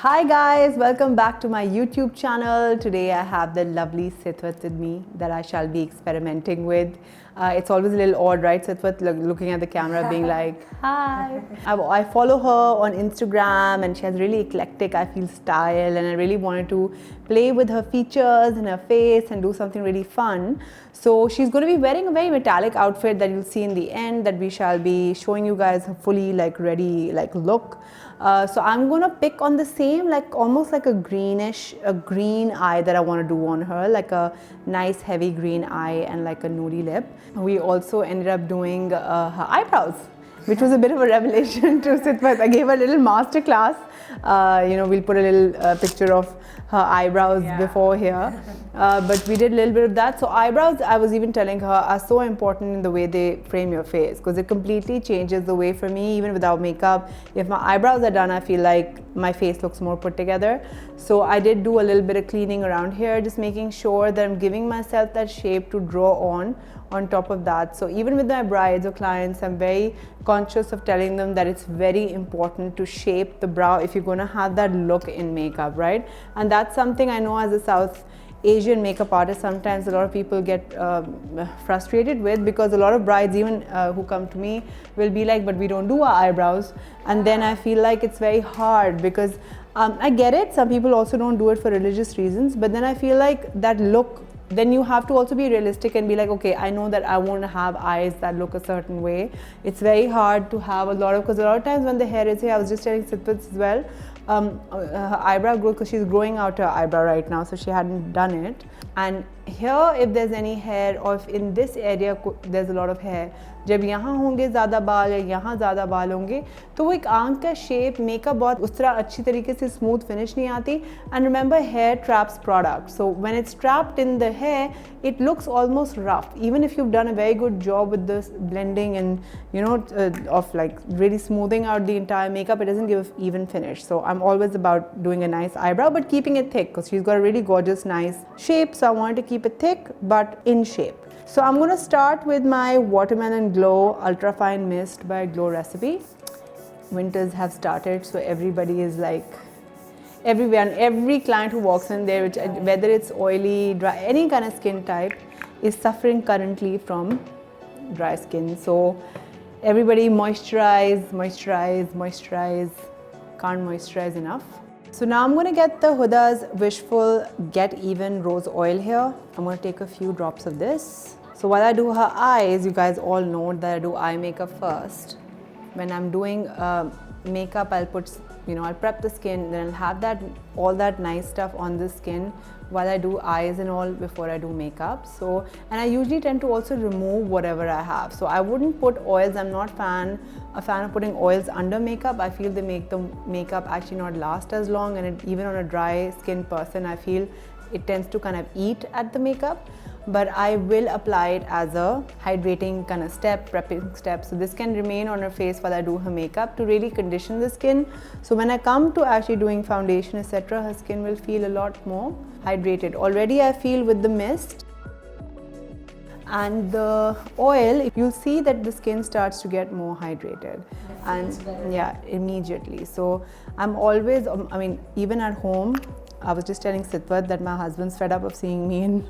Hi guys, welcome back to my YouTube channel. Today I have the lovely Sitwat with me that I shall be experimenting with. It's always a little odd, right? Sitwat looking at the camera being like, hi. I follow her on Instagram and she has really eclectic, I feel, style, and I really wanted to play with her features and her face and do something really fun. So she's going to be wearing a very metallic outfit that you'll see in the end, that we shall be showing you guys her fully ready look. So I'm going to pick on the same, almost like a green eye that I want to do on her, like a nice heavy green eye and like a nudie lip. We also ended up doing her eyebrows, which was a bit of a revelation to Sitwat. I gave her a little master class. We'll put a little picture of her eyebrows before here. But we did a little bit of that. So eyebrows, I was even telling her, are so important in the way they frame your face, because it completely changes the way, for me, even without makeup, if my eyebrows are done, I feel like my face looks more put together. So I did do a little bit of cleaning around here, just making sure that I'm giving myself that shape to draw on top of that. So even with my brides or clients, I'm very conscious of telling them that it's very important to shape the brow if you're going to have that look in makeup, right? And that's something I know as a South Asian makeup artist, sometimes a lot of people get frustrated with, because a lot of brides even who come to me will be like, but we don't do our eyebrows. And then I feel like it's very hard, because I get it, some people also don't do it for religious reasons, but then I feel like that look, then you have to also be realistic and be like, okay, I know that I won't have eyes that look a certain way. It's very hard to have because a lot of times when the hair is here, I was just telling Sitwat as well, her eyebrow growth, because she's growing out her eyebrow right now, so she hadn't done it. And here, if there's any hair, or if in this area there's a lot of hair, जब यहाँ होंगे ज़्यादा बाल या यहाँ ज़्यादा बाल होंगे, तो वो एक आंख का शेप, मेकअप बहुत उस तरह अच्छी तरीके से स्मूथ फिनिश नहीं आती. And remember, hair traps product. So when it's trapped in the hair, it looks almost rough. Even if you've done a very good job with this blending and of really smoothing out the entire makeup, it doesn't give an even finish. So I'm always about doing a nice eyebrow, but keeping it thick, because she's got a really gorgeous, nice shape. So I wanted to keep it thick, but in shape. So I'm going to start with my Watermelon Glow Ultra Fine Mist by Glow Recipe. Winters have started, so everybody is everyone, every client who walks in there, whether it's oily, dry, any kind of skin type, is suffering currently from dry skin. So everybody moisturize, can't moisturize enough. So now I'm going to get the Huda's Wishful Get Even Rose Oil here. I'm going to take a few drops of this. So while I do her eyes, you guys all know that I do eye makeup first. When I'm doing makeup, I'll prep the skin, then I'll have all that nice stuff on the skin while I do eyes and all before I do makeup. So, and I usually tend to also remove whatever I have. So I wouldn't put oils. I'm not a fan of putting oils under makeup. I feel they make the makeup actually not last as long, and even on a dry skin person, I feel it tends to kind of eat at the makeup. But I will apply it as a hydrating kind of step, prepping step. So this can remain on her face while I do her makeup to really condition the skin. So when I come to actually doing foundation, etc., her skin will feel a lot more hydrated. Already I feel with the mist and the oil, you'll see that the skin starts to get more hydrated. And yeah, immediately. So I'm always, even at home, I was just telling Sitwat that my husband's fed up of seeing me in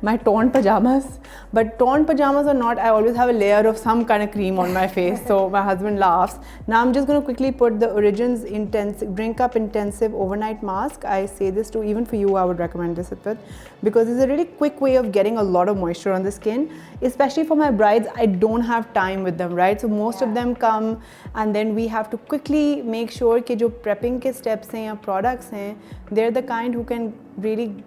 my torn pajamas, but torn pajamas or not, I always have a layer of some kind of cream on my face, so my husband laughs. Now I'm just going to quickly put the Origins Drink Up Intensive Overnight Mask. I say this to, even for you, I would recommend this, because it's a really quick way of getting a lot of moisture on the skin, especially for my brides. I don't have time with them, right? So most of them come, and then we have to quickly make sure that jo prepping ke steps hain ya products hain, they're the kind who can really,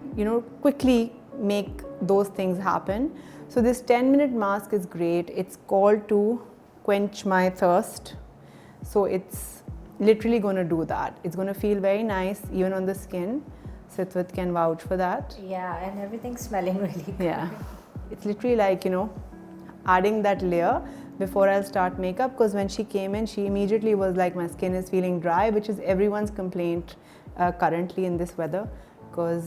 quickly make those things happen. So this 10-minute mask is great. It's called to quench my thirst. So it's literally going to do that. It's going to feel very nice even on the skin. Sitwat can vouch for that. Yeah, and everything's smelling really good. Yeah. It's literally like, adding that layer before I'll start makeup, because when she came in, she immediately was like, my skin is feeling dry, which is everyone's complaint currently in this weather. because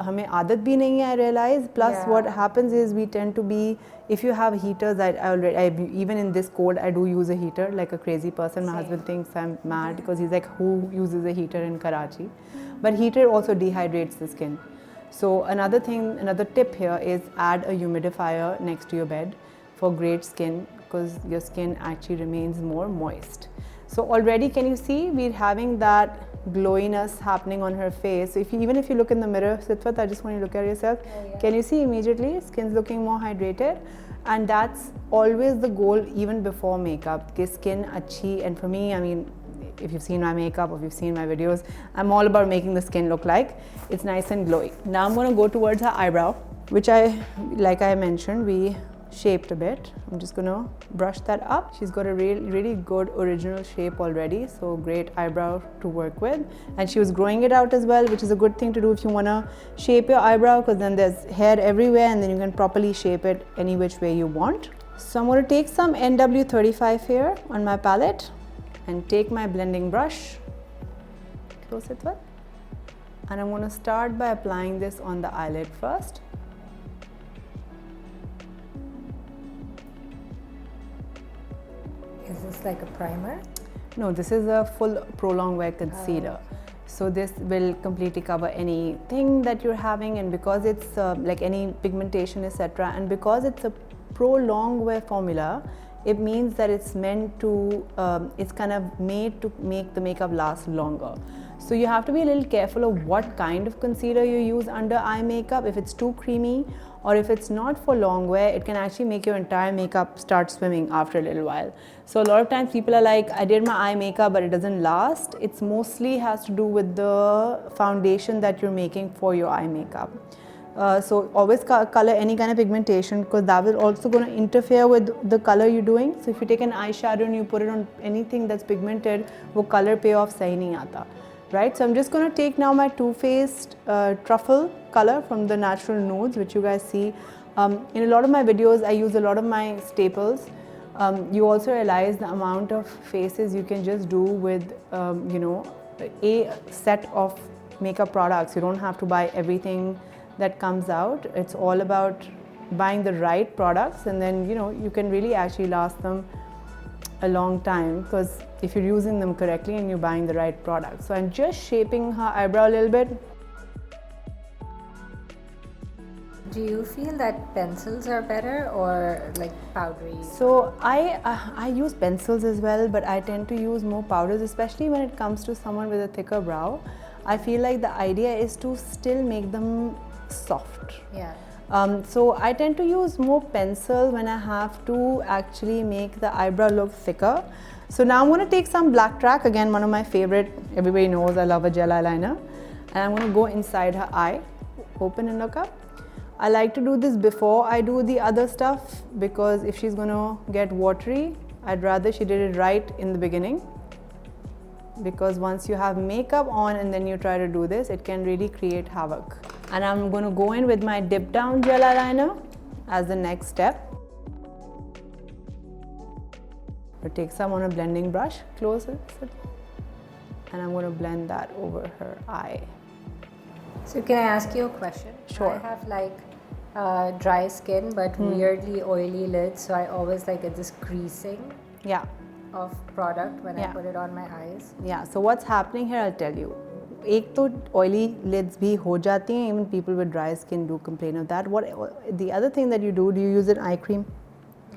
हमें आदत भी नहीं है, I realize. Plus what happens is we tend to be, if you have heaters, even in this cold I do use a heater like a crazy person. My husband thinks I'm mad because he's like, who uses a heater in Karachi? But heater also dehydrates the skin. So another tip here is add a humidifier next to your bed for great skin, because your skin actually remains more moist. So already, can you see we're having that glowiness happening on her face? So even if you look in the mirror, Sitwat, I just want you to look at yourself. Can you see immediately skin's looking more hydrated? And that's always the goal even before makeup. Ki skin achhi, and for me, I mean, if you've seen my makeup or if you've seen my videos, I'm all about making the skin look like it's nice and glowy. Now I'm going to go towards her eyebrow, which like I mentioned, we shaped a bit. I'm just going to brush that up. She's got a really good original shape already, so great eyebrow to work with. And she was growing it out as well, which is a good thing to do if you want to shape your eyebrow, because then there's hair everywhere and then you can properly shape it any which way you want. So I'm going to take some NW35 here on my palette and take my blending brush, close it with, and I'm going to start by applying this on the eyelid first. Is this like a primer? No, this is a full prolonged wear concealer. So this will completely cover anything that you're having, and because it's like any pigmentation, etc., and because it's a prolonged wear formula, it means that it's meant to, it's kind of made to make the makeup last longer. So you have to be a little careful of what kind of concealer you use under eye makeup. If it's too creamy or if it's not for long wear, it can actually make your entire makeup start swimming after a little while. So a lot of times people are like, I did my eye makeup but it doesn't last. It's mostly has to do with the foundation that you're making for your eye makeup. So always color any kind of pigmentation, because that will also going to interfere with the color you're doing. So if you take an eyeshadow and you put it on anything that's pigmented, wo color payoff sahi nahi aata, right? So I'm just going to take now my Too Faced truffle color from the Natural Nudes, which you guys see in a lot of my videos. I use a lot of my staples. You also realize the amount of faces you can just do with you know, a set of makeup products. You don't have to buy everything that comes out. It's all about buying the right products, and then you know, you can really actually last them a long time, because if you're using them correctly and you're buying the right product. So I'm just shaping her eyebrow a little bit. Do you feel that pencils are better or like powdery? So I use pencils as well, but I tend to use more powders, especially when it comes to someone with a thicker brow. I feel like the idea is to still make them soft. Yeah. So I tend to use more pencil when I have to actually make the eyebrow look thicker. So now I'm going to take some black track, again one of my favorite, everybody knows I love a gel eyeliner, and I'm going to go inside her eye, open and look up. I like to do this before I do the other stuff, because if she's going to get watery, I'd rather she did it right in the beginning, because once you have makeup on and then you try to do this, it can really create havoc. And I'm going to go in with my dip down gel eyeliner as the next step. I'll take some on a blending brush, close it, and I'm going to blend that over her eye. So can I ask you a question? Sure. I have like dry skin but weirdly oily lids, so I always like get this creasing of product when I put it on my eyes. Yeah, so what's happening here, I'll tell you. एक तो oily lids भी हो जाती हैं, even people with dry skin do complain of that. What the other thing that you do you use an eye cream?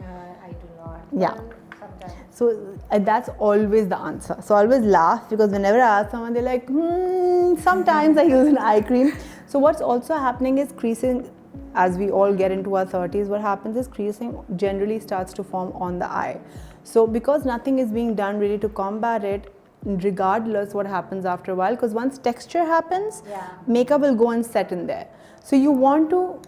I do not. Yeah. Well, sometimes. So that's always the answer. So I always laugh, because whenever I ask someone, they're like, sometimes I use an eye cream. So what's also happening is creasing. As we all get into our 30s, what happens is creasing generally starts to form on the eye. So because nothing is being done really to combat it, regardless what happens after a while, because once texture happens, makeup will go and set in there. So you want to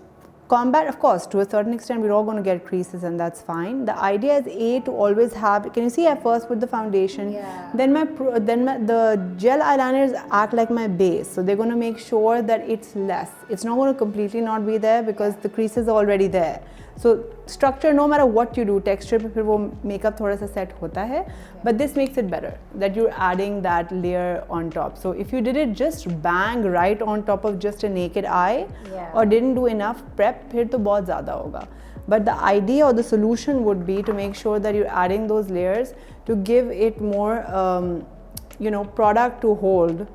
combat, of course, to a certain extent, we're all going to get creases, and that's fine. The idea is to always have. Can you see? I first put the foundation, then the gel eyeliners act like my base, so they're going to make sure that it's less. It's not going to completely not be there, because the crease is already there. So structure, no matter what you do, texture पे फिर वो makeup थोड़ा सा set होता है, but this makes it better that you're adding that layer on top. So if you did it just bang right on top of just a naked eye, or didn't do enough prep, फिर तो बहुत ज़्यादा होगा. But the idea or the solution would be to make sure that you're adding those layers to give it more, product to hold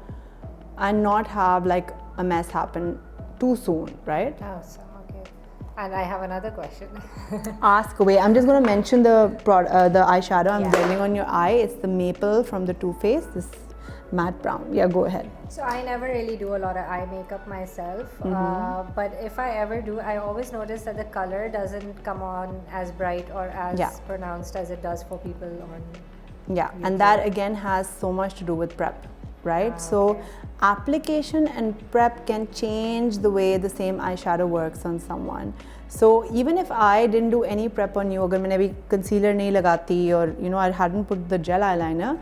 and not have like a mess happen too soon, right? Awesome. And I have another question. Ask away. I'm just going to mention the eyeshadow I'm blending on your eye. It's the Maple from the Too Faced, this matte brown. Yeah, go ahead. So I never really do a lot of eye makeup myself, but if I ever do, I always notice that the color doesn't come on as bright or as pronounced as it does for people on YouTube. And that again has so much to do with prep, right? So application and prep can change the way the same eyeshadow works on someone. So even if I didn't do any prep on you, अगर मैंने अभी concealer नहीं लगाती, or I hadn't put the gel eyeliner,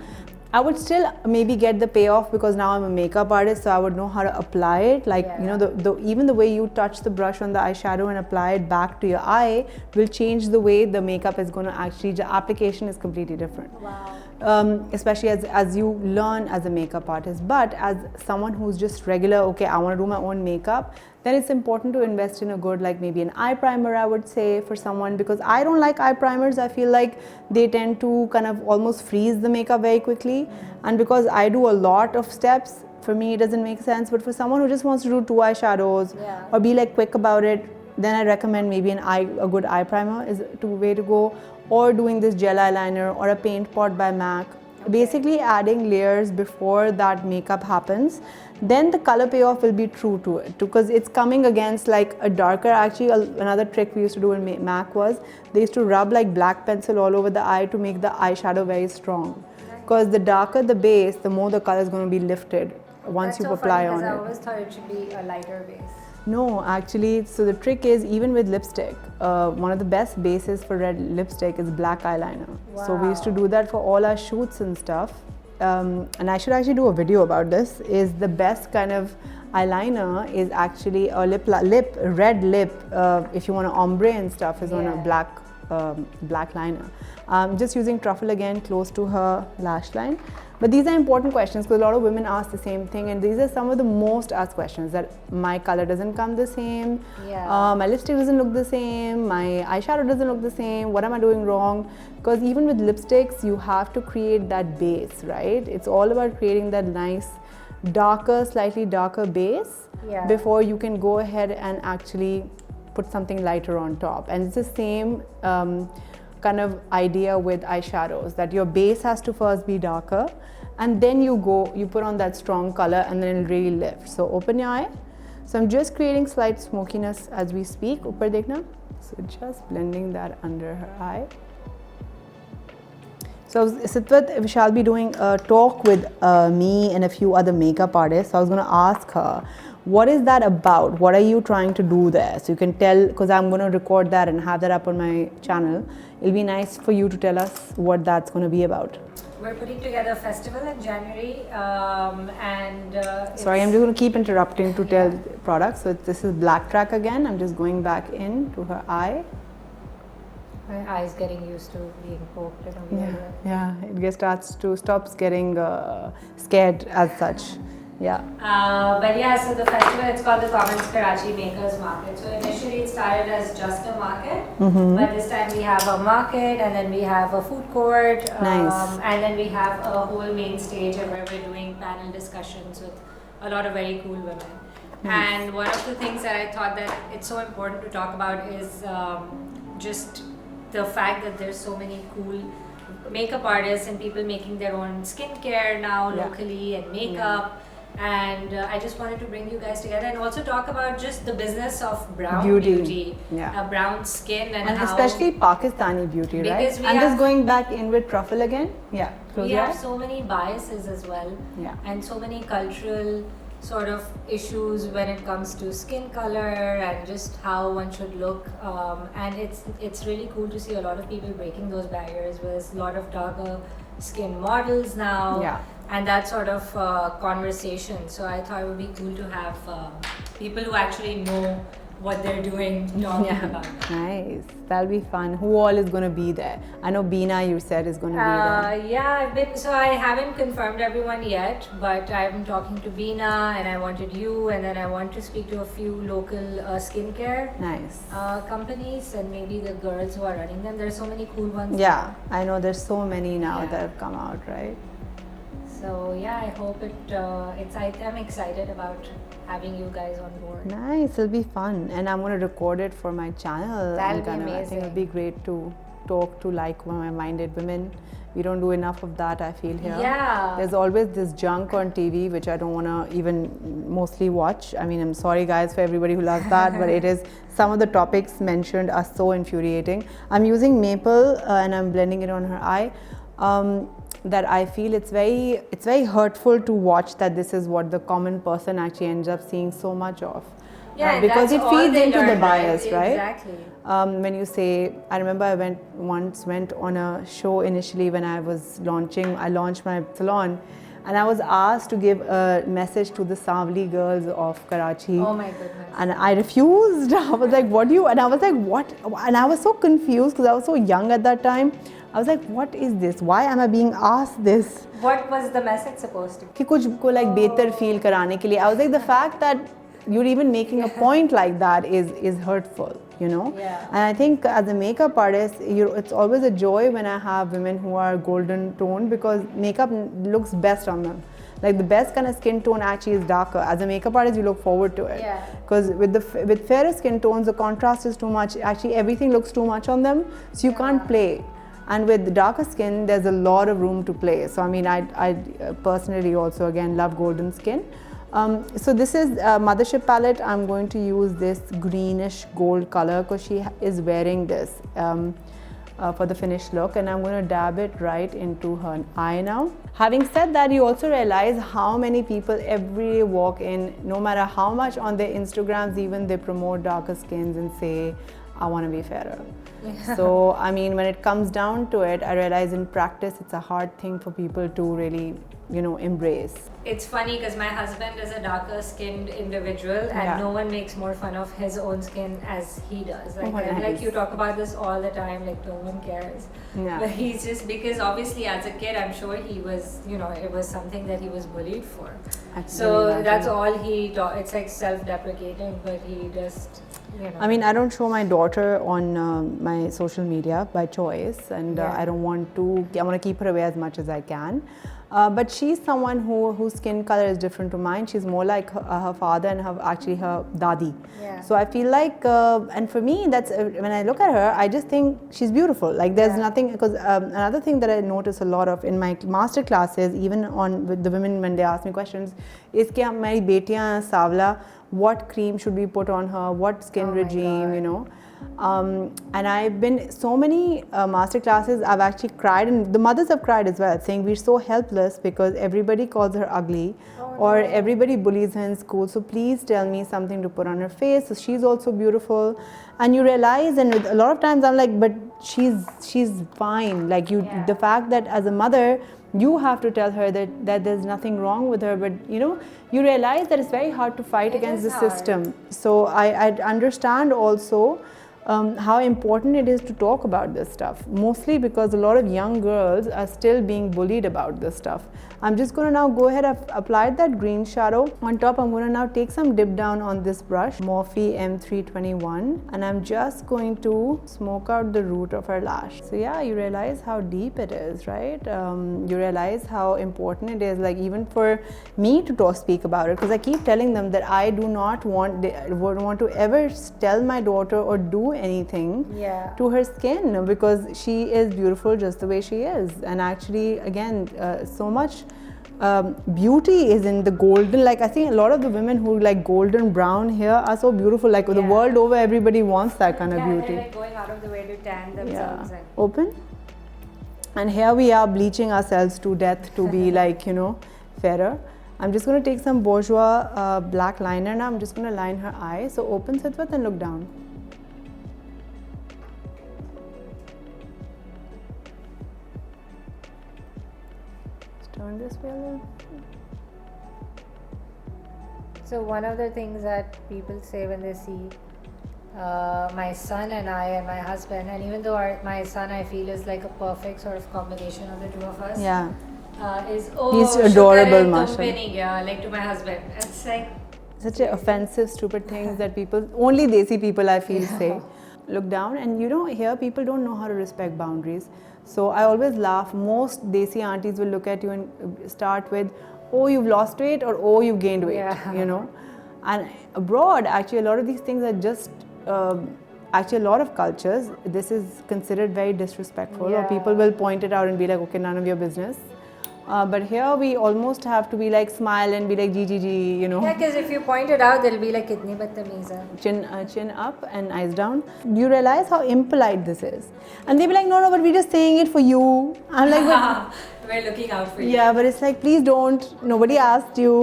I would still maybe get the payoff because now I'm a makeup artist, so I would know how to apply it. Like even the way you touch the brush on the eyeshadow and apply it back to your eye will change the way the makeup is going to actually. The application is completely different. Wow. Especially as you learn as a makeup artist. But as someone who's just regular, okay, I want to do my own makeup, then it's important to invest in a good, like maybe an eye primer, I would say, for someone, because I don't like eye primers. I feel like they tend to kind of almost freeze the makeup very quickly. And because I do a lot of steps, for me it doesn't make sense. But for someone who just wants to do 2 eyeshadows or be like quick about it, then I recommend maybe a good eye primer is the way to go, or doing this gel eyeliner or a paint pot by MAC. Basically adding layers before that makeup happens, then the color payoff will be true to it, because it's coming against like a darker. Actually, another trick we used to do in MAC was they used to rub like black pencil all over the eye to make the eyeshadow very strong, because the darker the base, the more the color is going to be lifted once you apply on it. I always thought it should be a lighter base. No, actually, so the trick is, even with lipstick, one of the best bases for red lipstick is black eyeliner. Wow. So we used to do that for all our shoots and stuff. And I should actually do a video about this. Is the best kind of eyeliner is actually a red lip. If you want to ombre and stuff, is on a black liner. Just using truffle again close to her lash line. But these are important questions because a lot of women ask the same thing, and these are some of the most asked questions, that my color doesn't come the same, my lipstick doesn't look the same, my eyeshadow doesn't look the same, what am I doing wrong? Because even with lipsticks, you have to create that base, right? It's all about creating that nice, darker, slightly darker base before you can go ahead and actually put something lighter on top. And it's the same kind of idea with eyeshadows, that your base has to first be darker, and then you put on that strong color, and then it'll really lift. So open your eye. So I'm just creating slight smokiness as we speak. Upar dekhna. So just blending that under her eye. So Sitwat shall be doing a talk with me and a few other makeup artists. So I was going to ask her, what is that about? What are you trying to do there? So you can tell, because I'm going to record that and have that up on my channel. It'll be nice for you to tell us what that's going to be about. We're putting together a festival in January, sorry, I'm just going to keep interrupting to tell products. So this is Black Track again. I'm just going back in to her eye. My eye's getting used to being poked in a weird way. Yeah, it stops getting scared as such. Yeah. So the festival, it's called the Commons Karachi Makers Market. So initially it started as just a market, but this time we have a market, and then we have a food court, and then we have a whole main stage where we're doing panel discussions with a lot of very cool women. And one of the things that I thought that it's so important to talk about is just the fact that there's so many cool makeup artists and people making their own skincare now locally and makeup. And I just wanted to bring you guys together and also talk about just the business of brown beauty, brown skin, and how, especially Pakistani beauty, right? I'm just going back in with truffle again. Yeah, we have so many biases as well, and so many cultural sort of issues when it comes to skin color and just how one should look. And it's really cool to see a lot of people breaking those barriers. There's a lot of darker skin models now. And that sort of conversation. So I thought it would be cool to have people who actually know what they're doing, talking about. Nice. That'll be fun. Who all is going to be there? I know Beena, you said, is going to be there. Yeah, so I haven't confirmed everyone yet, but I'm talking to Beena, and I wanted you, and then I want to speak to a few local skincare companies, and maybe the girls who are running them. There's so many cool ones. Yeah, I know there's so many now that have come out, right? So yeah, I hope I'm excited about having you guys on board. Nice, it'll be fun, and I'm going to record it for my channel. That'll be amazing. I think it'll be great to talk to like-minded women. We don't do enough of that, I feel, here. Yeah. There's always this junk on TV, which I don't want to even mostly watch. I mean, I'm sorry guys for everybody who loves that, but it is, some of the topics mentioned are so infuriating. I'm using maple and I'm blending it on her eye. That I feel it's very hurtful to watch that this is what the common person actually ends up seeing so much of. Yeah, because it feeds into the bias, right? Exactly. When you say, I remember I once went on a show initially when I launched my salon, and I was asked to give a message to the Savli girls of Karachi. Oh my goodness. And I refused. I was like, what do you, and I was like, what? And I was so confused because I was so young at that time. I was like, what is this? Why am I being asked this? What was the message supposed to be? कि कुछ को like better feel कराने के लिए. I was like, the fact that you're even making a point like that is hurtful, you know. Yeah. And I think as a makeup artist, it's always a joy when I have women who are golden toned, because makeup looks best on them. Like the best kind of skin tone actually is darker. As a makeup artist, you look forward to it. Yeah. Because with fairer skin tones, the contrast is too much. Actually, everything looks too much on them, so you can't play. And with the darker skin, there's a lot of room to play. So I mean, I personally also again love golden skin. So this is a Mothership palette. I'm going to use this greenish gold color because she is wearing this for the finished look, and I'm going to dab it right into her eye now. Having said that, you also realize how many people every day walk in, no matter how much on their Instagrams even they promote darker skins and say, I want to be fairer. Yeah. So, I mean, when it comes down to it, I realize in practice it's a hard thing for people to really, you know, embrace. It's funny because my husband is a darker skinned individual, and no one makes more fun of his own skin as he does. Like, like you talk about this all the time, like no one cares. Yeah. But he's just, because obviously as a kid, I'm sure he was, you know, it was something that he was bullied for. So that's all he taught. It's like self-deprecating, but he just, you know. I mean, I don't show my daughter on my social media by choice, and I want to keep her away as much as I can. But she's someone whose skin color is different to mine. She's more like her father and her dadi. Yeah. So I feel like, and for me, that's when I look at her, I just think she's beautiful. Like there's nothing, because another thing that I notice a lot of in my master classes, even with the women when they ask me questions, is कि हमारी बेटियां सावला, what cream should we put on her, what skin regime, you know. And I've been so many master classes, I've actually cried, and the mothers have cried as well, saying we're so helpless because everybody calls her ugly or everybody bullies her in school, so please tell me something to put on her face. So she's also beautiful, and you realize, and a lot of times I'm like, but she's fine. Like the fact that as a mother you have to tell her that there's nothing wrong with her, but you know, you realize that it's very hard to fight against the system. So I understand also how important it is to talk about this stuff, mostly because a lot of young girls are still being bullied about this stuff. I'm just going to now go ahead, I've applied that green shadow. On top, I'm going to now take some dip down on this brush, Morphe M321, and I'm just going to smoke out the root of her lash. So yeah, you realize how deep it is, right? You realize how important it is, like even for me to speak about it, because I keep telling them that I do not want to ever tell my daughter or do anything to her skin, because she is beautiful just the way she is. And actually, again, so much beauty is in the golden, like I think a lot of the women who like golden brown hair are so beautiful, like the world over everybody wants that kind of beauty. They're like going out of the way to tan themselves. Open. And here we are bleaching ourselves to death to be like, you know, fairer. I'm just going to take some bourgeois black liner now. I'm just going to line her eye. So open, Sitwat, and look down. Turn this way a little. So one of the things that people say when they see my son and I and my husband, and even though my son I feel is like a perfect sort of combination of the two of us. Yeah. He's adorable, mashallah. Like to my husband. It's like such an offensive, stupid things that people, only Desi people I feel say. Look down, and here people don't know how to respect boundaries. So I always laugh. Most Desi aunties will look at you and start with, oh, you've lost weight, or oh, you've gained weight, And abroad, actually, a lot of these things are just, actually a lot of cultures, this is considered very disrespectful, or people will point it out and be like, okay, none of your business. But here we almost have to be like smile and be like G. Yeah, because if you point it out, they'll be like, "Kitni badtameez hai." Chin up and eyes down. You realize how impolite this is, and they'll be like, no, but we're just saying it for you. I'm like, but we're looking out for you. Yeah, but it's like, please don't. Nobody asked you,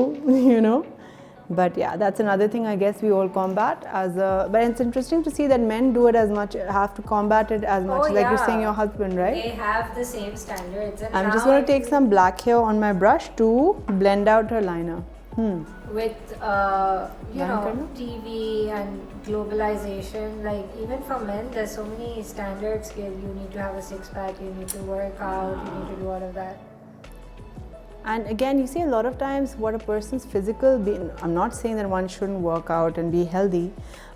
But yeah, that's another thing I guess we all combat but it's interesting to see that men do it as much, have to combat it as much, like you're saying your husband, right? They have the same standards. And I'm just going to take some black here on my brush to blend out her liner. With, TV and globalization, like even for men, there's so many standards. You need to have a six-pack, you need to work out, you need to do all of that. And again, you see a lot of times what a person's physical being, I'm not saying that one shouldn't work out and be healthy,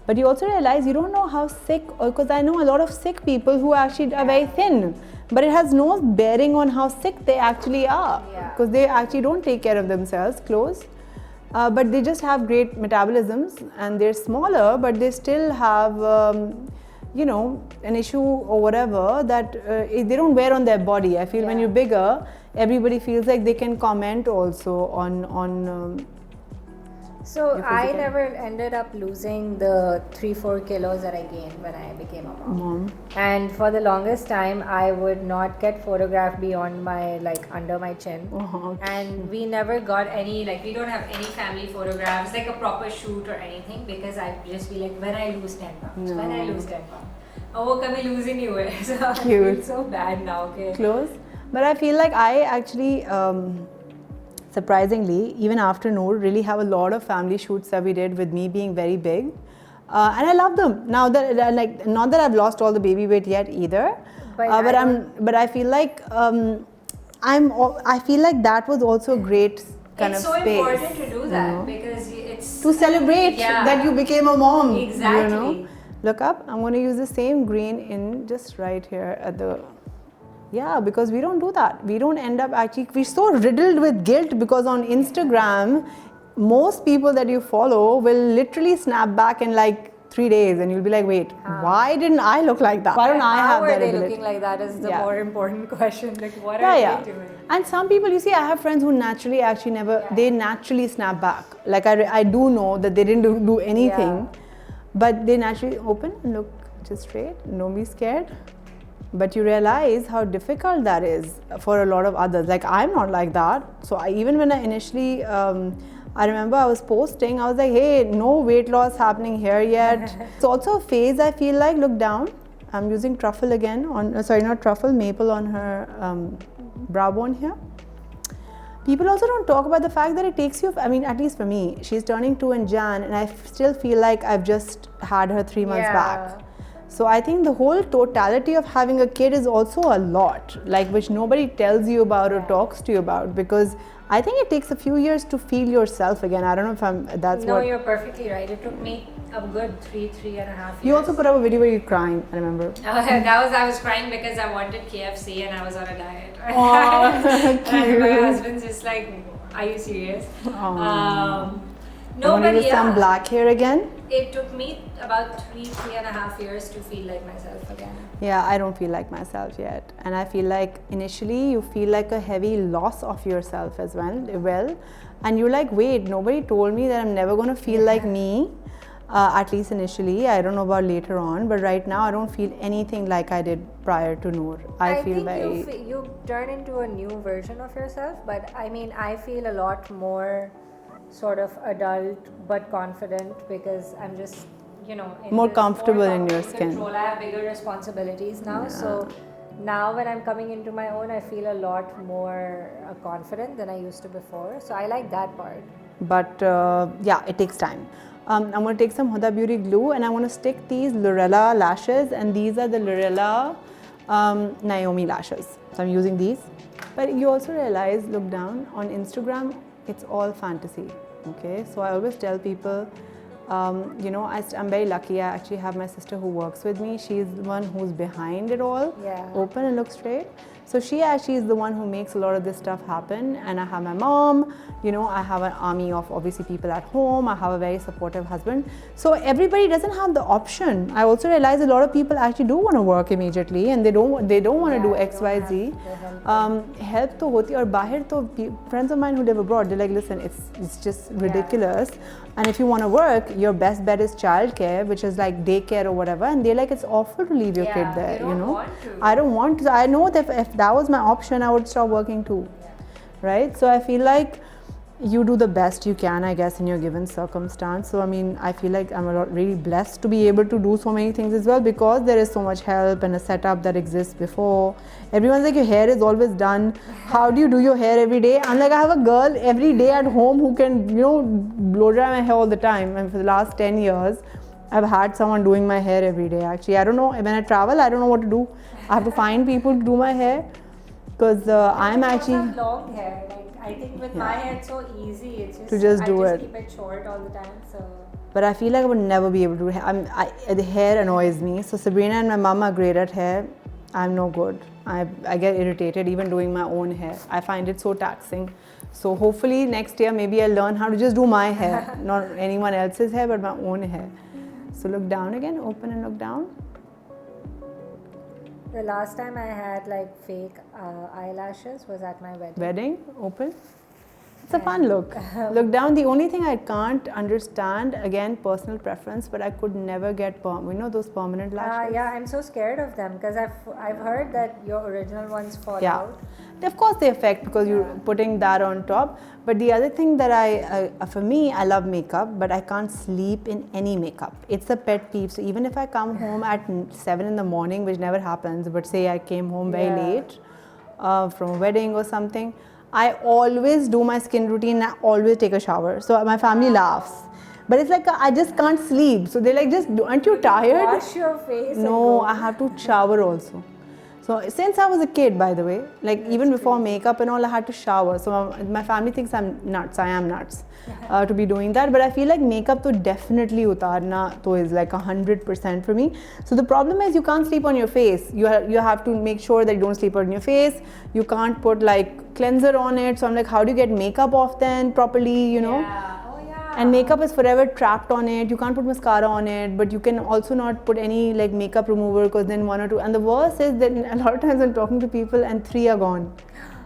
but you also realize you don't know how sick, because I know a lot of sick people who actually are very thin, but it has no bearing on how sick they actually are, because they actually don't take care of themselves, close. But they just have great metabolisms, and they're smaller, but they still have, an issue or whatever that they don't wear on their body. I feel when you're bigger, everybody feels like they can comment also on so I never ended up losing the 3-4 kilos that I gained when I became a mom. And for the longest time, I would not get photographed beyond my, under my chin. And we never got any, we don't have any family photographs, like a proper shoot or anything, because I'd just be like, when I lose 10 pounds, when I lose 10 pounds. Oh, kabhi lose hi nahi hue. So I feel so bad now. Okay. Close. But I feel like I actually, surprisingly, even after Noor, really have a lot of family shoots that we did with me being very big. And I love them. Now that, not that I've lost all the baby weight yet either, but I feel like, I feel like that was also a great kind of space. It's so important to do that, because it's... To celebrate that you became a mom. Exactly. Look up, I'm going to use the same green in just right here at the... Yeah, because we don't do that. We don't end up actually, we're so riddled with guilt, because on Instagram, most people that you follow will literally snap back in 3 days, and you'll be like, wait, why didn't I look like that? Why don't I have that ability? How are they looking like that is the more important question. What are they doing? And some people, you see, I have friends who naturally actually never, they naturally snap back. I do know that they didn't do anything, but they naturally open and look just straight, don't be scared. But you realize how difficult that is for a lot of others. I'm not like that. So even when I initially, I remember I was posting, I was like, hey, no weight loss happening here yet. It's also a phase, I feel like. Look down. I'm using truffle again maple on her brow bone here. People also don't talk about the fact that it takes you, at least for me, she's turning 2 in Jan, and I still feel like I've just had her 3 months back. So I think the whole totality of having a kid is also a lot, which nobody tells you about or talks to you about, because I think it takes a few years to feel yourself again. I don't know if No, you're perfectly right. It took me a good 3.5 years. You also put up a video where you're crying, I remember. I was crying because I wanted KFC and I was on a diet. Cute. My husband's just like, are you serious? No, but some black hair again. It took me about 3.5 years to feel like myself again. Yeah, I don't feel like myself yet. And I feel like initially you feel like a heavy loss of yourself as well. And you're like, wait, nobody told me that I'm never going to feel like me. At least initially. I don't know about later on. But right now I don't feel anything like I did prior to Noor. I feel think you turn into a new version of yourself. But I feel a lot more sort of adult but confident, because I'm just, more comfortable in your skin. I have bigger responsibilities now, so now when I'm coming into my own, I feel a lot more confident than I used to before. So I like that part. But yeah, it takes time. I'm going to take some Huda Beauty glue and I want to stick these Lorella lashes, and these are the Lorella Naomi lashes. So I'm using these. But you also realize, look down, on Instagram, it's all fantasy. Okay, so I always tell people, you know, I'm very lucky. I actually have my sister who works with me. She's the one who's behind it all. Yeah. Open and look straight. So she actually is the one who makes a lot of this stuff happen. And I have my mom, you know, I have an army of obviously people at home. I have a very supportive husband. So everybody doesn't have the option. I also realize a lot of people actually do want to work immediately and they don't want to do X, Y, Z. Help to hoti aur bahir to friends of mine who live abroad, they're like, listen, it's just ridiculous. And if you want to work, your best bet is childcare, which is like daycare or whatever. And they're like, it's awful to leave your kid there, you know. I don't want to. I know that if that was my option, I would stop working too, right? So I feel like you do the best you can, I guess, in your given circumstance. So I mean, I feel like I'm really blessed to be able to do so many things as well, because there is so much help and a setup that exists before. Everyone's like, your hair is always done. How do you do your hair every day? I'm like, I have a girl every day at home who can, you know, blow dry my hair all the time. And for the last 10 years, I've had someone doing my hair every day. Actually, I don't know, when I travel, I don't know what to do. I have to find people to do my hair, because I'm actually... have long hair. I think with my hair it's so easy. It's just to just do I it. keep it short all the time. So. But I feel like I would never be able to do hair. The hair annoys me. So Sabrina and my mom are great at hair. I'm no good. I get irritated even doing my own hair. I find it so taxing. So hopefully next year maybe I'll learn how to just do my hair, not anyone else's hair, but my own hair. So look down again, open and look down. The last time I had like fake eyelashes was at my wedding. Wedding, open. It's a fun look. Look down. The only thing I can't understand, again, personal preference, but I could never get, you know, those permanent lashes. Yeah, I'm so scared of them because I've heard that your original ones fall out. Of course they affect because you're putting that on top. But the other thing that for me, I love makeup, but I can't sleep in any makeup. It's a pet peeve. So even if I come home at 7 in the morning, which never happens, but say I came home very late from a wedding or something, I always do my skin routine and I always take a shower. So my family laughs. But it's like, I just can't sleep. So they're like, aren't you tired? Wash your face. No, I have to shower also. So since I was a kid, by the way, like even before makeup and all, I had to shower. So my family thinks I'm nuts. I am nuts to be doing that. But I feel like makeup to definitely utarna to is like 100% for me. So the problem is you can't sleep on your face. You have to make sure that you don't sleep on your face. You can't put like cleanser on it. So I'm like, how do you get makeup off then properly, you know? And makeup is forever trapped on it. You can't put mascara on it, but you can also not put any like makeup remover because then 1 or 2. And the worst is that a lot of times I'm talking to people and 3 are gone.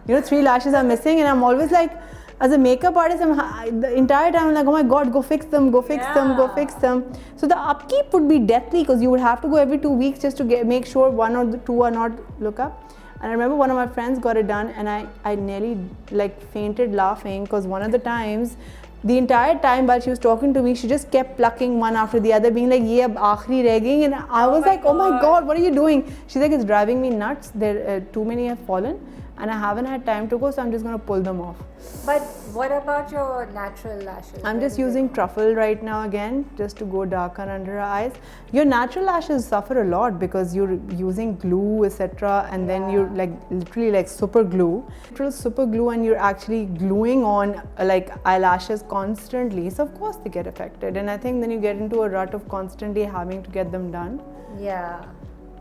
You know, 3 lashes are missing, and I'm always like, as a makeup artist, the entire time I'm like, oh my God, go fix them, go fix them, go fix them. So the upkeep would be deathly because you would have to go every 2 weeks just to make sure 1 or 2 are not look up. And I remember one of my friends got it done, and I nearly like fainted laughing because one of the times, the entire time while she was talking to me, she just kept plucking one after the other, being like, "Ye ab aakhri reh gayi." And I was like, "Oh my God, what are you doing?" She's like, "It's driving me nuts. There too many have fallen, and I haven't had time to go, so I'm just gonna pull them off." But what about your natural lashes? I'm just using truffle right now again, just to go darker under her eyes. Your natural lashes suffer a lot because you're using glue, etc., and then you're like literally like super glue, and you're actually gluing on like eyelashes constantly. So of course they get affected, and I think then you get into a rut of constantly having to get them done. Yeah.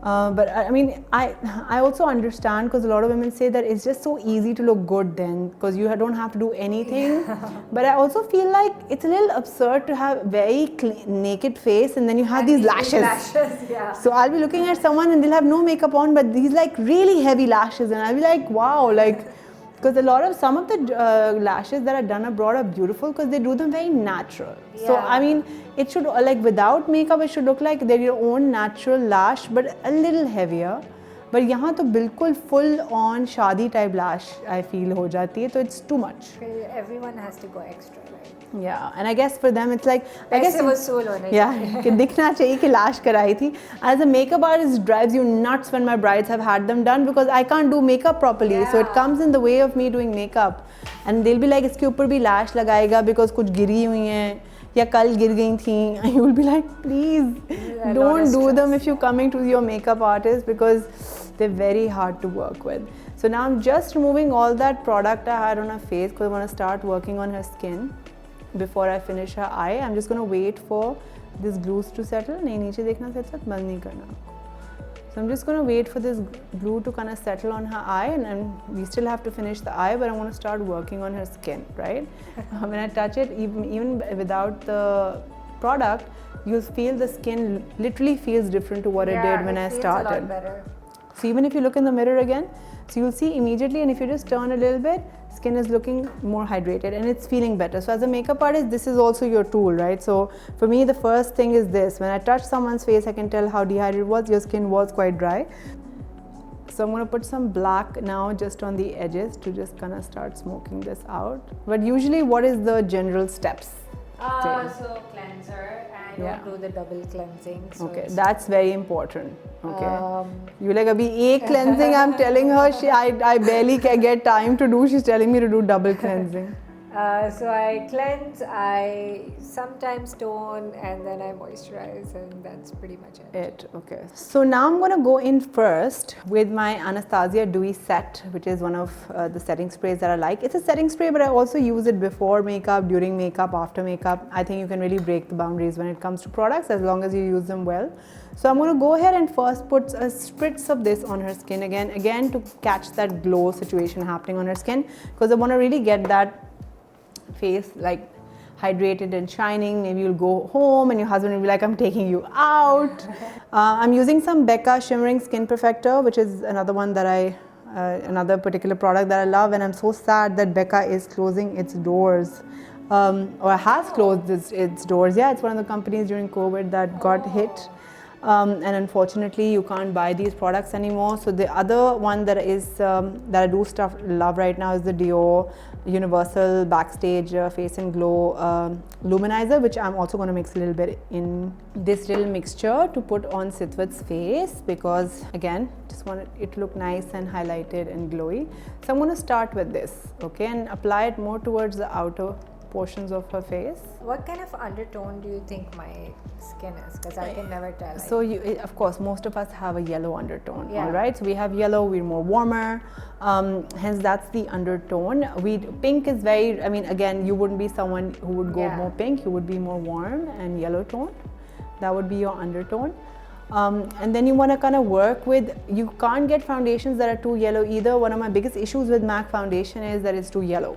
But I mean, I also understand because a lot of women say that it's just so easy to look good then because you don't have to do anything. But I also feel like it's a little absurd to have very naked face and then you have these lashes. So I'll be looking at someone and they'll have no makeup on, but these like really heavy lashes, and I'll be like, wow, like, because some of the lashes that are done abroad are beautiful because they do them very natural. So I mean, it should, like, without makeup, it should look like they're your own natural lash, but a little heavier. but यहाँ तो बिल्कुल full on शादी type lash I feel हो जाती है, तो it's too much. Everyone has to go extra, right? Yeah, and I guess for them it's like, I guess वसूल होने yeah, कि दिखना चाहिए कि lash कराई थी. As a makeup artist, it drives you nuts when my brides have had them done because I can't do makeup properly, so it comes in the way of me doing makeup. And they'll be like, इसके ऊपर भी lash लगाएगा because कुछ गिरी हुई हैं या कल गिर गई थी. And you will be like, please don't do them if you're coming to your makeup artist because they're very hard to work with. So now I'm just removing all that product I had on her face because I want to start working on her skin before I finish her eye. I'm just going to wait for this glues to settle. नहीं नीचे देखना Sitwat, बंद नहीं करना. So I'm just going to wait for this glue to kind of settle on her eye, and we still have to finish the eye, but I want to start working on her skin, right? When I touch it, even without the product, you'll feel the skin literally feels different to what it did when I started. A lot better. So even if you look in the mirror again, so you'll see immediately, and if you just turn a little bit, skin is looking more hydrated and it's feeling better. So as a makeup artist, this is also your tool, right? So for me, the first thing is this. When I touch someone's face, I can tell how dehydrated it was. Your skin was quite dry. So I'm going to put some black now just on the edges to just kind of start smoking this out. But usually, what is the general steps? So cleanser, and don't do the double cleansing. So okay, that's very important. Okay, you like abhi ek cleansing. I'm telling her I barely can get time to do. She's telling me to do double cleansing. So I cleanse, I sometimes tone, and then I moisturize, and that's pretty much it. Okay. So now I'm going to go in first with my Anastasia Dewy Set, which is one of the setting sprays that I like. It's a setting spray, but I also use it before makeup, during makeup, after makeup. I think you can really break the boundaries when it comes to products as long as you use them well. So I'm going to go ahead and first put a spritz of this on her skin again to catch that glow situation happening on her skin, because I want to really get that face like hydrated and shining. Maybe you'll go home and your husband will be like, I'm taking you out. I'm using some Becca Shimmering Skin Perfector, which is another one that another particular product that I love, and I'm so sad that Becca is closing its doors, or has closed its doors. Yeah, it's one of the companies during COVID that got hit. And unfortunately you can't buy these products anymore. So the other one that is that I do love right now is the Dior Universal Backstage Face and Glow Luminizer, which I'm also going to mix a little bit in this little mixture to put on Sitwat's face, because again, just want it to look nice and highlighted and glowy. So I'm going to start with this, okay, and apply it more towards the outer portions of her face. What kind of undertone do you think my skin is? Because I can never tell. So of course, most of us have a yellow undertone, all right? So we have yellow, we're more warmer, hence that's the undertone. Pink is very, I mean, again, you wouldn't be someone who would go more pink, you would be more warm and yellow tone. That would be your undertone. And then you want to kind of work with, you can't get foundations that are too yellow either. One of my biggest issues with MAC foundation is that it's too yellow.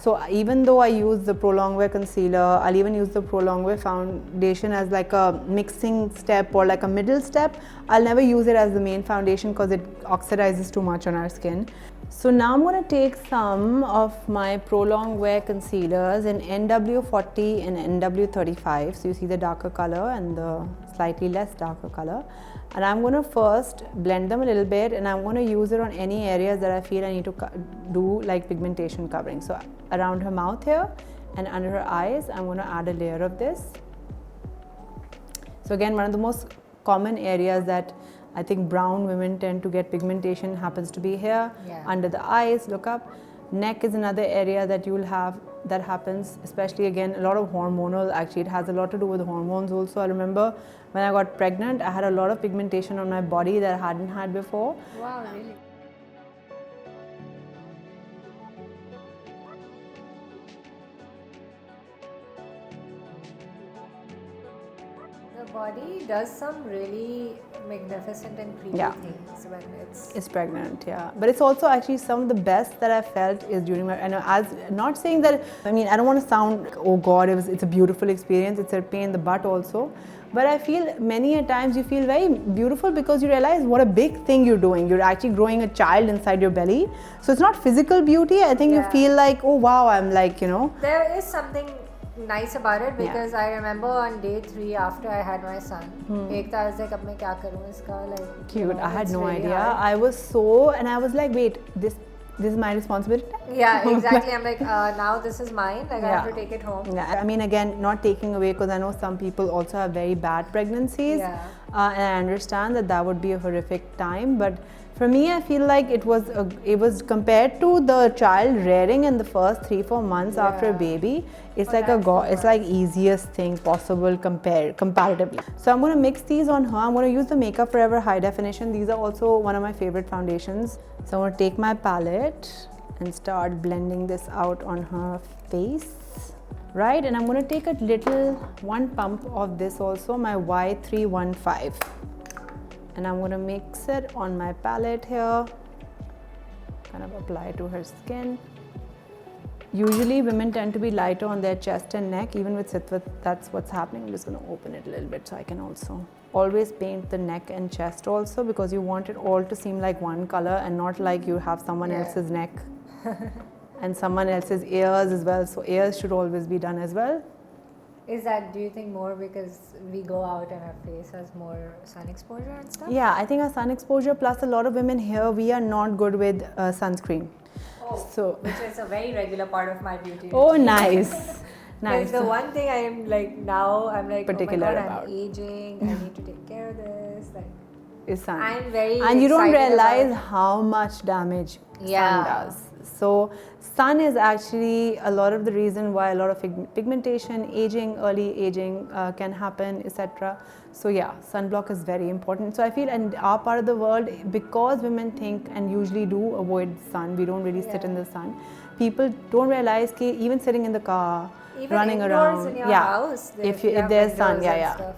So even though I use the Pro Longwear concealer, I'll even use the Pro Longwear foundation as like a mixing step or like a middle step. I'll never use it as the main foundation because it oxidizes too much on our skin. So now I'm going to take some of my Pro Longwear concealers in NW40 and NW35. So you see the darker color and the slightly less darker color. And I'm going to first blend them a little bit, and I'm going to use it on any areas that I feel I need to do like pigmentation covering. So around her mouth here and under her eyes, I'm going to add a layer of this. So again, one of the most common areas that I think brown women tend to get pigmentation happens to be here, under the eyes, look up. Neck is another area that you'll have that happens, especially again, a lot of hormonal, actually it has a lot to do with hormones also. I remember when I got pregnant, I had a lot of pigmentation on my body that I hadn't had before. Wow, really? The body does some really magnificent and pretty things when it's pregnant, but it's also actually some of the best that I felt is during my, and as not saying that, I mean, I don't want to sound, oh God, it's a beautiful experience, it's a pain in the butt also, but I feel many a times you feel very beautiful because you realize what a big thing you're doing. You're actually growing a child inside your belly. So it's not physical beauty. I think you feel like, oh wow, I'm like, you know. There is something nice about it because I remember on day 3 after I had my son, ek I was like, ab main kya karu iska, like cute. I had no really idea. hard. I was so, and I was like, wait, this is my responsibility. Yeah, exactly. I'm like, now this is mine. Like I have to take it home. Yeah, I mean, again, not taking away, because I know some people also have very bad pregnancies, and I understand that would be a horrific time. But for me, I feel like it was compared to the child rearing in the first 3-4 months after a baby. It's it's like easiest thing possible comparatively. So I'm going to mix these on her. I'm going to use the Makeup Forever High Definition. These are also one of my favorite foundations. So I'm going to take my palette and start blending this out on her face. Right, and I'm going to take a little one pump of this also, my Y315. And I'm going to mix it on my palette here, kind of apply to her skin. Usually women tend to be lighter on their chest and neck. Even with Sitwat, that's what's happening. I'm just going to open it a little bit so I can also always paint the neck and chest also, because you want it all to seem like one color and not like you have someone else's neck and someone else's ears as well. So ears should always be done as well. Is that, do you think, more because we go out and our face has more sun exposure and stuff? Yeah, I think our sun exposure, plus a lot of women here, we are not good with sunscreen. Oh, so, which is a very regular part of my beauty. Oh, nice. Nice. The one thing I am like now, I'm like, particular oh my God, about. I'm aging. I need to take care of this. Like, is sun. I'm very and you don't realize about how much damage sun does. So sun is actually a lot of the reason why a lot of pigmentation, aging, early aging can happen, etc. So yeah, sunblock is very important. So I feel in our part of the world, because women think and usually do avoid sun, we don't really sit in the sun. People don't realize that even sitting in the car, even running around, in your house, if there's sun,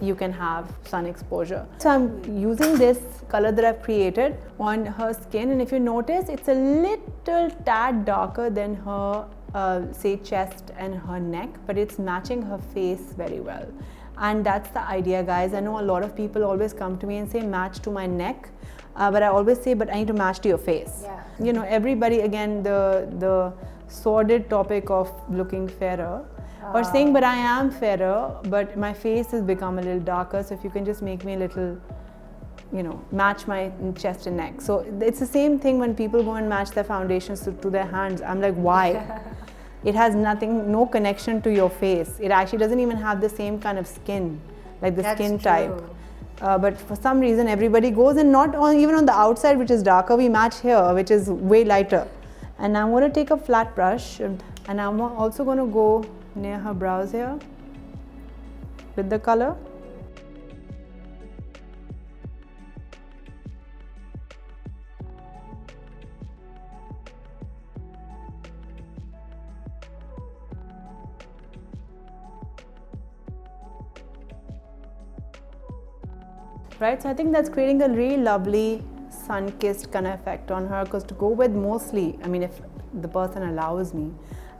you can have sun exposure. So I'm using this color that I've created on her skin, and if you notice, it's a little tad darker than her say chest and her neck, but it's matching her face very well. And that's the idea, guys. I know a lot of people always come to me and say match to my neck, but I always say, but I need to match to your face. You know, everybody, again, the sordid topic of looking fairer, or saying, but I am fairer, but my face has become a little darker, so if you can just make me a little, you know, match my chest and neck. So it's the same thing when people go and match their foundations to their hands. I'm like, why? It has no connection to your face. It actually doesn't even have the same kind of skin, like the skin type. But for some reason, everybody goes, and not even on the outside, which is darker, we match here, which is way lighter. And I'm going to take a flat brush, and I'm also going to go near her brows here with the color. Right, so I think that's creating a really lovely sun-kissed kind of effect on her, because to go with mostly, I mean, if the person allows me,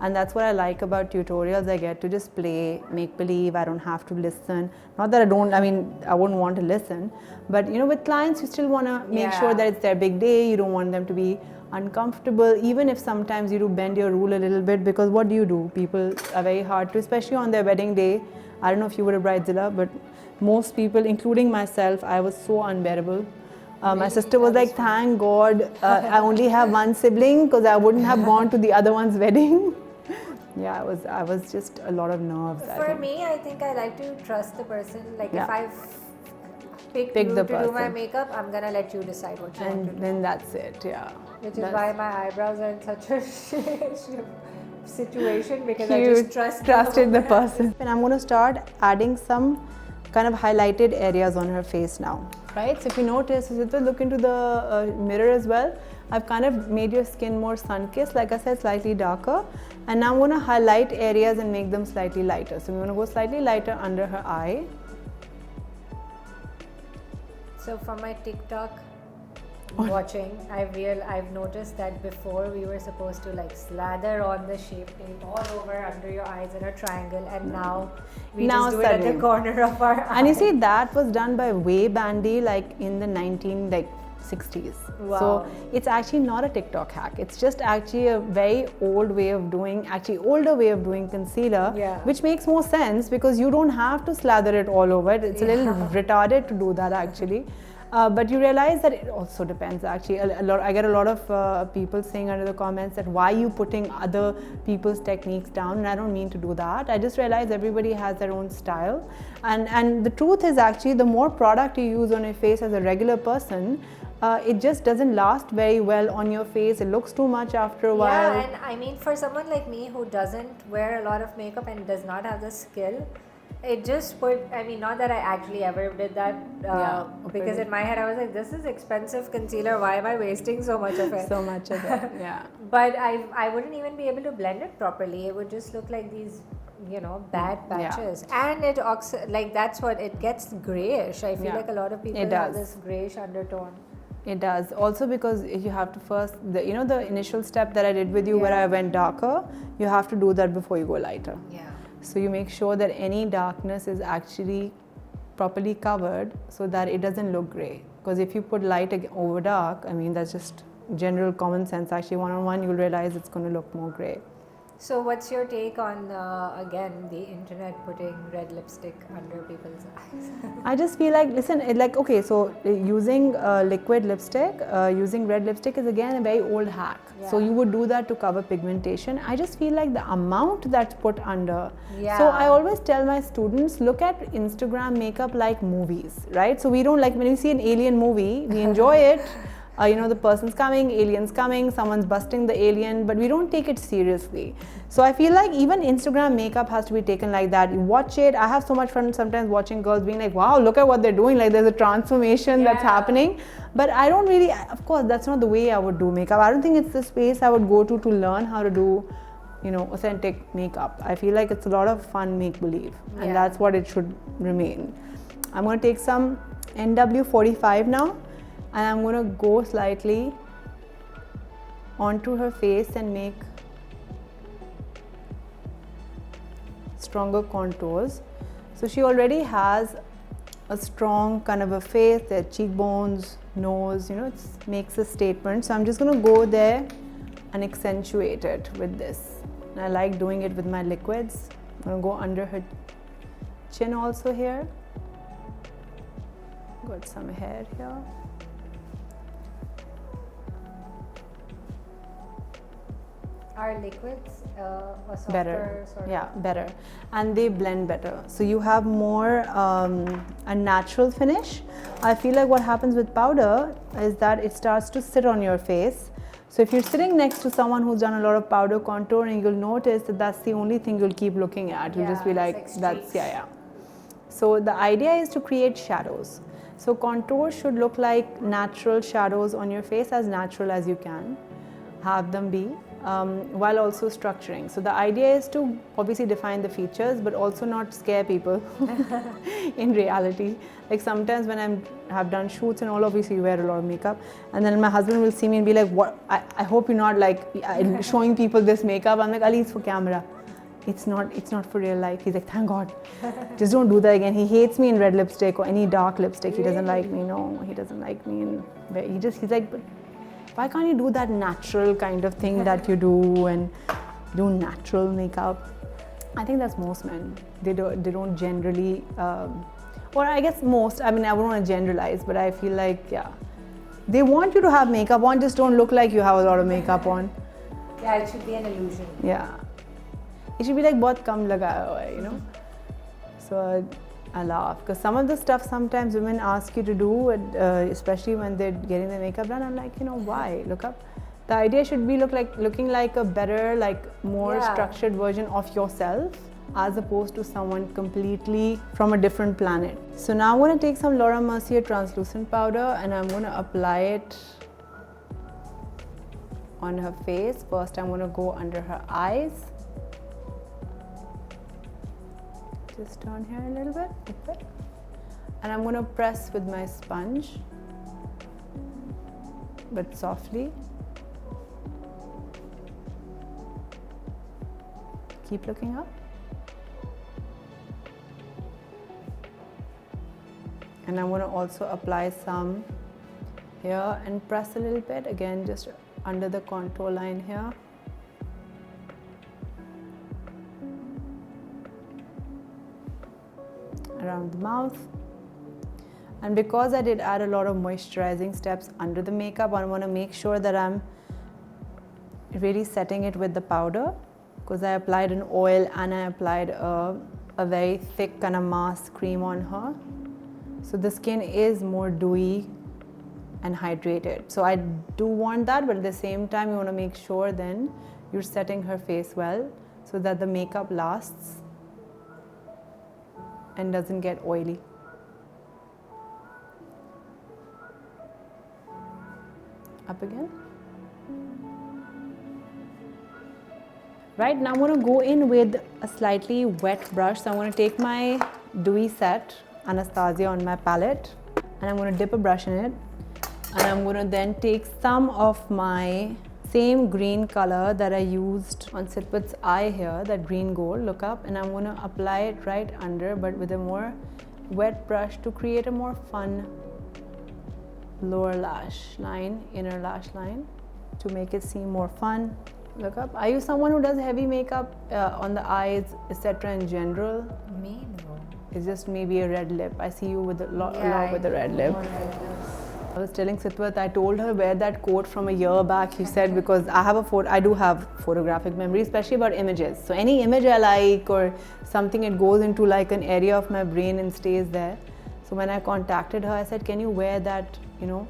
and that's what I like about tutorials. I get to just play, make believe. I don't have to listen. Not that I wouldn't want to listen, but you know, with clients, you still want to make sure that it's their big day. You don't want them to be uncomfortable, even if sometimes you do bend your rule a little bit, because what do? People are very hard to, especially on their wedding day. I don't know if you were a bridezilla, but most people, including myself, I was so unbearable. My sister was like, thank God I only have one sibling, because I wouldn't have gone to the other one's wedding. Yeah, I was just a lot of nerves. For me, I think I like to trust the person. Like if I've picked you the to do my makeup, I'm gonna let you decide what you want to do. And then that's it, Which is why my eyebrows are in such a situation, because I just trusted the person. And I'm going to start adding some kind of highlighted areas on her face now. Right, so if you notice, look into the mirror as well. I've kind of made your skin more sun-kissed, like I said, slightly darker. And now I'm going to highlight areas and make them slightly lighter. So I'm going to go slightly lighter under her eye. So for my TikTok watching, I've noticed that before we were supposed to like slather on the shape tape all over under your eyes in a triangle, and now we just do it at the corner of our eye. And you see, that was done by Way Bandy, like in the 60s. Wow. So it's actually not a TikTok hack. It's just actually a very old way of doing, actually older way of doing concealer, which makes more sense because you don't have to slather it all over. It's a little retarded to do that actually. But you realize that it also depends actually. I get a lot of people saying under the comments that why are you putting other people's techniques down, and I don't mean to do that. I just realize everybody has their own style, and the truth is actually the more product you use on your face as a regular person, it just doesn't last very well on your face. It looks too much after a while. Yeah, and I mean for someone like me who doesn't wear a lot of makeup and does not have the skill, it just I mean, not that I actually ever did that, because in my head I was like, this is expensive concealer, why am I wasting so much of it? So much of it, yeah. But I wouldn't even be able to blend it properly. It would just look like these, you know, bad patches. And it like that's what it gets grayish. I feel like a lot of people have this grayish undertone. It does. Also because you have to first, you know, the initial step that I did with you where I went darker, you have to do that before you go lighter. Yeah. So you make sure that any darkness is actually properly covered so that it doesn't look grey. Because if you put light over dark, I mean, that's just general common sense. Actually, one-on-one, you'll realize it's going to look more grey. So what's your take on, again, the internet putting red lipstick under people's eyes? I just feel like, listen, okay, so using liquid lipstick, using red lipstick is again a very old hack. So you would do that to cover pigmentation. I just feel like the amount that's put under. So I always tell my students, look at Instagram makeup like movies, right? So we don't, like when we see an alien movie, we enjoy it. You know, the person's coming, alien's coming, someone's busting the alien, but we don't take it seriously. So I feel like even Instagram makeup has to be taken like that. You watch it. I have so much fun sometimes watching girls being like, wow, look at what they're doing. Like there's a transformation that's happening. But I don't really, of course, that's not the way I would do makeup. I don't think it's the space I would go to learn how to do, you know, authentic makeup. I feel like it's a lot of fun make-believe, and that's what it should remain. I'm going to take some NW45 now. And I'm going to go slightly onto her face and make stronger contours. So she already has a strong kind of a face, their cheekbones, nose, you know, it makes a statement. So I'm just going to go there and accentuate it with this. And I like doing it with my liquids. I'm going to go under her chin also here. Got some hair here. Are liquids a softer better, sort of? yeah, better, and they blend better. So you have more a natural finish. I feel like what happens with powder is that it starts to sit on your face. So if you're sitting next to someone who's done a lot of powder contouring, you'll notice that that's the only thing you'll keep looking at. You'll just be like that's So the idea is to create shadows. So contours should look like natural shadows on your face, as natural as you can have them be. While also structuring. So the idea is to obviously define the features, but also not scare people in reality. Like sometimes when I have done shoots and all, obviously you wear a lot of makeup, and then my husband will see me and be like, "What? I hope you're not like showing people this makeup." I'm like, "Ali, it's for camera. It's not for real life." He's like, "Thank God. Just don't do that again." He hates me in red lipstick or any dark lipstick. He doesn't like me. No, he doesn't like me. And he's like, "But why can't you do that natural kind of thing that you do and do natural makeup?" I think that's most men. They don't generally, or I guess most. I mean, I wouldn't want to generalize, but I feel like they want you to have makeup on. Just don't look like you have a lot of makeup on. Yeah, it should be an illusion. Yeah, it should be like बहुत कम लगाया हुआ है, you know. So I laugh because some of the stuff sometimes women ask you to do, especially when they're getting their makeup done. I'm like, you know, why? Look up. The idea should be looking like a better, like more structured version of yourself, as opposed to someone completely from a different planet. So now I'm going to take some Laura Mercier translucent powder and I'm going to apply it on her face. First, I'm going to go under her eyes. Just down here a little bit, like that. And I'm going to press with my sponge, but softly. Keep looking up. And I'm going to also apply some here and press a little bit, again just under the contour line here. Around the mouth. And because I did add a lot of moisturizing steps under the makeup, I want to make sure that I'm really setting it with the powder, because I applied an oil and I applied a very thick kind of mask cream on her. So the skin is more dewy and hydrated. So I do want that, but at the same time you want to make sure then you're setting her face well so that the makeup lasts and doesn't get oily. Up again. Right, now I'm going to go in with a slightly wet brush. So I'm going to take my dewy set Anastasia on my palette and I'm going to dip a brush in it, and I'm going to then take some of my same green color that I used on Sitwat's eye here, that green gold, look up, and I'm going to apply it right under, but with a more wet brush to create a more fun lower lash line, inner lash line, to make it seem more fun. Look up. Are you someone who does heavy makeup on the eyes, etc. in general? Me, no. It's just maybe a red lip. I see you with a lot with a red lip. I was telling Sitwat, I told her wear that coat from a year back. She said, because I do have photographic memory, especially about images. So any image I like or something, it goes into like an area of my brain and stays there. So when I contacted her, I said, can you wear that, you know,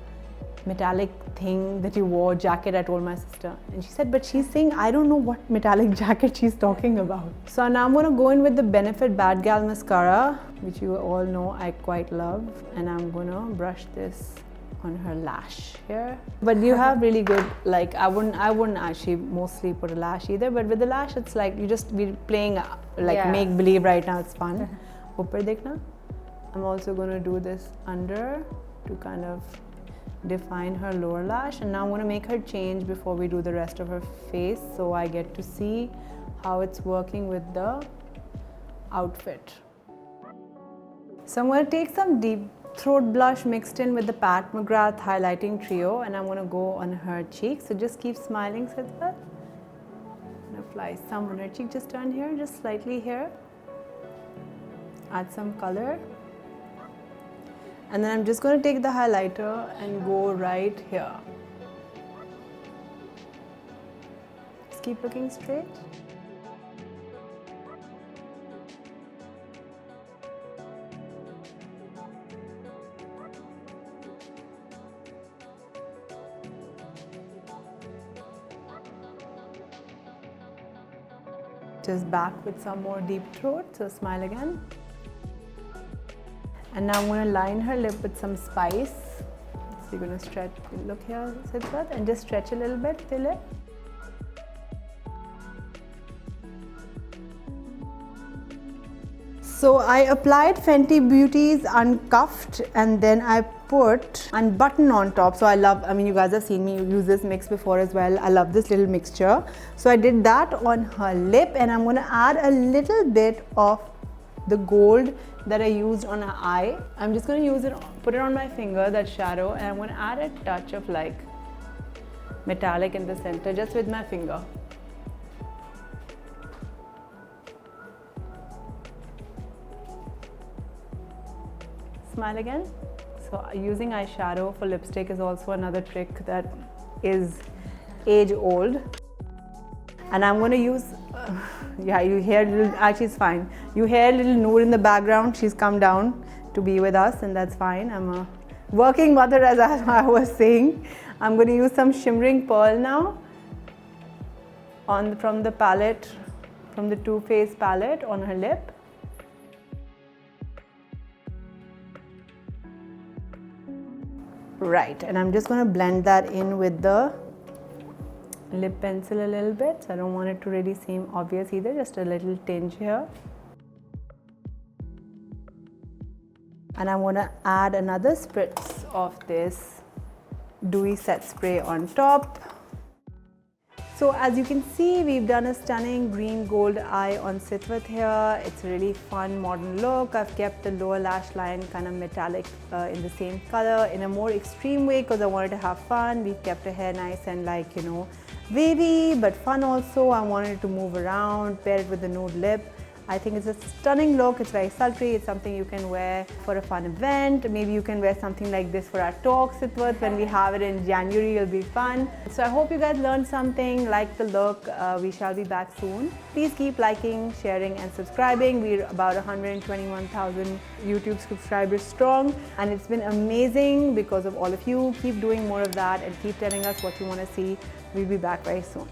metallic thing that you wore, jacket? I told my sister, and she said, but she's saying I don't know what metallic jacket she's talking about. So now I'm going to go in with the Benefit Bad Gal mascara, which you all know I quite love, and I'm going to brush this on her lash here. But you have really good, like I wouldn't actually mostly put a lash either, but with the lash it's like you just be playing like make believe right now. It's fun. Upar dekhna. I'm also going to do this under to kind of define her lower lash, and now I'm going to make her change before we do the rest of her face, so I get to see how it's working with the outfit. So I'm going to take some deep throat blush mixed in with the Pat McGrath highlighting trio, and I'm going to go on her cheek. So just keep smiling, Sitwat. And apply some on her cheek. Just turn here, just slightly here. Add some color. And then I'm just going to take the highlighter and go right here. Just keep looking straight. Just back with some more deep throat, so smile again. And now I'm going to line her lip with some spice. So you're going to stretch, look here, Sitwat, and just stretch a little bit the lip. So I applied Fenty Beauty's Uncuffed, and then I put Unbutton on top. So I mean you guys have seen me use this mix before as well. I love this little mixture. So I did that on her lip, and I'm going to add a little bit of the gold that I used on her eye. I'm just going to use it, put it on my finger, that shadow, and I'm going to add a touch of like metallic in the center just with my finger. Smile again. So using eyeshadow for lipstick is also another trick that is age old. And I'm going to use, yeah, you hear little, actually it's fine. You hear little Noor in the background. She's come down to be with us, and that's fine. I'm a working mother, as I was saying. I'm going to use some shimmering pearl now from the palette, from the Too Faced palette on her lip. Right, and I'm just going to blend that in with the lip pencil a little bit. So I don't want it to really seem obvious either, just a little tinge here. And I'm going to add another spritz of this dewy set spray on top. So as you can see, we've done a stunning green gold eye on Sitwat here. It's a really fun modern look. I've kept the lower lash line kind of metallic in the same color in a more extreme way because I wanted to have fun. We've kept her hair nice and like, you know, wavy but fun also. I wanted it to move around, pair it with the nude lip. I think it's a stunning look. It's very sultry. It's something you can wear for a fun event. Maybe you can wear something like this for our talk, Sitwat. When we have it in January, it'll be fun. So I hope you guys learned something, like the look. We shall be back soon. Please keep liking, sharing and subscribing. We're about 121,000 YouTube subscribers strong. And it's been amazing because of all of you. Keep doing more of that and keep telling us what you want to see. We'll be back very soon.